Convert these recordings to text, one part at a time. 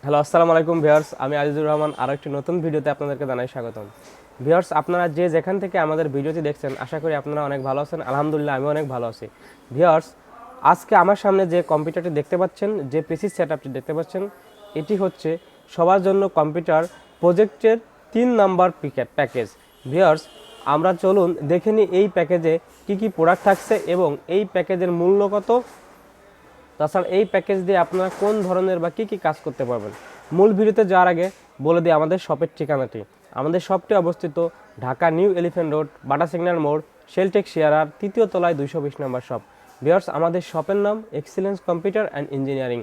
Hello, আসসালামু আলাইকুম viewers. আমি আজিজুর রহমান আরও একটি নতুন ভিডিওতে আপনাদেরকে জানাই স্বাগতম। ভিউয়ার্স, আপনারা যে যেখান থেকে আমাদের ভিডিওটি দেখছেন আশা করি আপনারা অনেক ভালো আছেন। আলহামদুলিল্লাহ আমি অনেক ভালো আছি। ভিউয়ার্স, আজকে আমার সামনে যে কম্পিউটারটি দেখতে পাচ্ছেন, যে পিসি সেটআপটি দেখতে পাচ্ছেন, এটি হচ্ছে সবার জন্য কম্পিউটার প্রজেক্টের 3 নাম্বার প্যাকেজ। ভিউয়ার্স, আমরা চলুন দেখে নিই এই প্যাকেজে কি কি প্রোডাক্ট থাকছে এবং এই প্যাকেজের মূল্য কত। তাছাড়া এই প্যাকেজ দিয়ে আপনারা কোন ধরনের বা কী কী কাজ করতে পারবেন। মূল ভিডিওতে যাওয়ার আগে বলে দিই আমাদের শপের ঠিকানাটি। আমাদের শপটি অবস্থিত ঢাকা নিউ এলিফ্যান্ট রোড, বাটা সিগন্যাল মোড়, শেলটেক শেয়ারার, 3য় তলায় 220 নম্বর শপ। ভিউয়ার্স, আমাদের শপের নাম এক্সিলেন্স কম্পিউটার অ্যান্ড ইঞ্জিনিয়ারিং।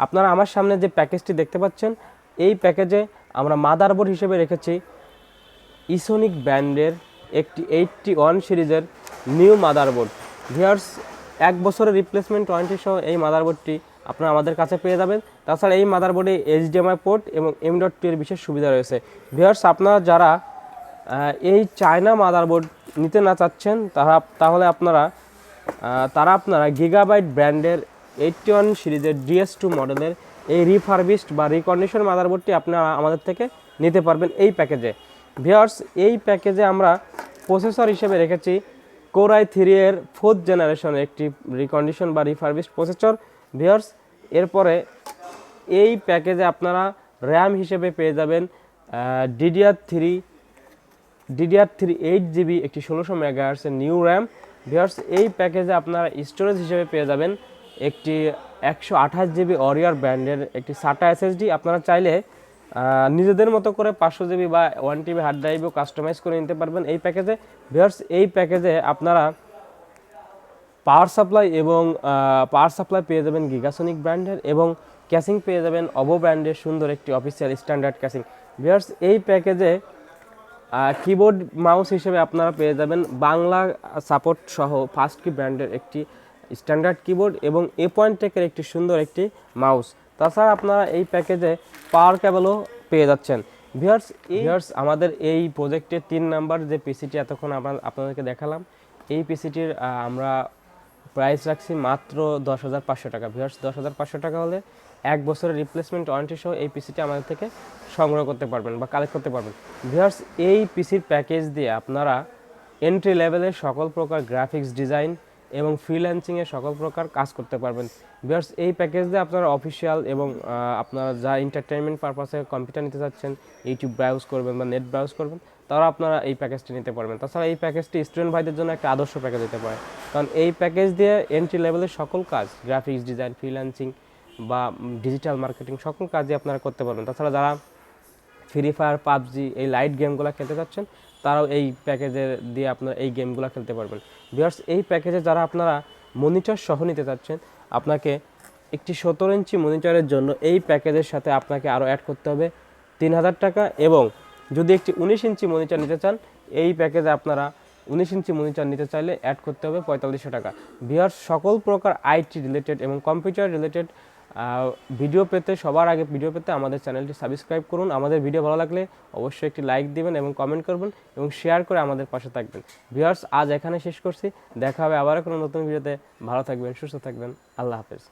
আপনারা আমার সামনে যে প্যাকেজটি দেখতে পাচ্ছেন, এই প্যাকেজে আমরা মাদারবোর্ড হিসেবে রেখেছি ইসোনিক ব্র্যান্ডের একটি 81 সিরিজের নিউ মাদারবোর্ড। ভিউয়ার্স, 1 বছরের রিপ্লেসমেন্ট ওয়ারেন্টি সহ এই মাদারবোর্ডটি আপনারা আমাদের কাছে পেয়ে যাবেন। তাছাড়া এই মাদারবোর্ডে এইচডিএমআই পোর্ট এবং M.2 এর বিশেষ সুবিধা রয়েছে। ভিউয়ার্স, আপনারা যারা এই চায়না মাদারবোর্ড নিতে না চাচ্ছেন তাহলে আপনারা গিগাবাইট ব্র্যান্ডের 81 সিরিজের DS2 মডেলের এই রিফারবিশড বা রিকন্ডিশন মাদারবোর্ডটি আপনারা আমাদের থেকে নিতে পারবেন এই প্যাকেজে। ভিউয়ার্স, এই প্যাকেজে আমরা প্রসেসর হিসেবে রেখেছি Core i3 এর 4th জেনারেশনের একটি রিকন্ডিশন বা রিফারবিশড প্রসেসর। ভিউয়ার্স, এরপরে এই প্যাকেজে আপনারা র্যাম হিসেবে পেয়ে যাবেন DDR3 8GB একটি 1600 মেগাহার্টজের নিউ র্যাম। ভিউয়ার্স, এই প্যাকেজে আপনারা স্টোরেজ হিসেবে পেয়ে যাবেন একটি 128GB অরিয়ার ব্র্যান্ডের একটি SATA SSD। আপনারা চাইলে নিজেদের মতো করে 500GB বা 1TB হার্ড ড্রাইভও কাস্টমাইজ করে নিতে পারবেন এই প্যাকেজে। ভিউয়ার্স, এই প্যাকেজে আপনারা পাওয়ার সাপ্লাই পেয়ে যাবেন গিগাসনিক ব্র্যান্ডের এবং ক্যাসিং পেয়ে যাবেন অবো ব্র্যান্ডের সুন্দর একটি অফিসিয়াল স্ট্যান্ডার্ড ক্যাসিং। ভিউয়ার্স, এই প্যাকেজে কিবোর্ড মাউস হিসেবে আপনারা পেয়ে যাবেন বাংলা সাপোর্ট সহ ফার্স্ট কি ব্র্যান্ডের একটি স্ট্যান্ডার্ড কিবোর্ড এবং A.Tech-এর একটি সুন্দর একটি মাউস। তাছাড়া আপনারা এই প্যাকেজে পাওয়ার কেবলও পেয়ে যাচ্ছেন। ভিউয়ার্স, আমাদের এই প্রজেক্টের 3 নাম্বার যে পিসিটি এতক্ষণ আপনাদেরকে দেখালাম, এই পিসিটির আমরা প্রাইস রাখছি মাত্র 10,500 টাকা। ভিউয়ার্স, 10,500 টাকা হলে 1 বছরের রিপ্লেসমেন্ট ওয়ারেন্টি সহ এই পিসিটি আমাদের থেকে সংগ্রহ করতে পারবেন বা কালেক্ট করতে পারবেন। ভিউয়ার্স, এই পিসির প্যাকেজ দিয়ে আপনারা এন্ট্রি লেভেলের সকল প্রকার গ্রাফিক্স ডিজাইন এবং ফ্রিল্যান্সিংয়ের সকল প্রকার কাজ করতে পারবেন। ভিউয়ার্স, এই প্যাকেজ দিয়ে আপনারা অফিসিয়াল এবং আপনারা যা এন্টারটেনমেন্ট পারপাসে কম্পিউটার নিতে চাচ্ছেন, ইউটিউব ব্রাউজ করবেন বা নেট ব্রাউজ করবেন, তারা আপনারা এই প্যাকেজটি নিতে পারবেন। তাছাড়া এই প্যাকেজটি স্টুডেন্ট ভাইদের জন্য একটা আদর্শ প্যাকেজ হতে পারে, কারণ এই প্যাকেজ দিয়ে এন্ট্রি লেভেলের সকল কাজ, গ্রাফিক্স ডিজাইন, ফ্রিল্যান্সিং বা ডিজিটাল মার্কেটিং সকল কাজই আপনারা করতে পারবেন। তাছাড়া যারা ফ্রি ফায়ার, পাবজি এই লাইট গেমগুলো খেলতে চাচ্ছেন, তারাও এই প্যাকেজে দিয়ে আপনারা এই গেমগুলো খেলতে পারবেন। ভিউয়ার্স, এই প্যাকেজে যারা আপনারা মনিটর সহ নিতে চাচ্ছেন, আপনাকে একটি 17 ইঞ্চি মনিটরের জন্য এই প্যাকেজের সাথে আপনাকে আরও অ্যাড করতে হবে 3,000 টাকা, এবং যদি একটি 19 ইঞ্চি মনিটর নিতে চান, এই প্যাকেজে আপনারা 19 ইঞ্চি মনিটর নিতে চাইলে অ্যাড করতে হবে 4500 টাকা। ভিউয়ার্স, সকল প্রকার আইটি রিলেটেড এবং কম্পিউটার রিলেটেড সবার আগে ভিডিও পেতে আমাদের চ্যানেলটি সাবস্ক্রাইব করুন। আমাদের ভিডিও ভালো লাগলে অবশ্যই একটি লাইক দিবেন এবং কমেন্ট করবেন এবং শেয়ার করে আমাদের পাশে থাকবেন। ভিউয়ার্স, আজ এখানে শেষ করছি, দেখা হবে আবার কোনো নতুন ভিডিওতে। ভালো থাকবেন, সুস্থ থাকবেন, আল্লাহ হাফেজ।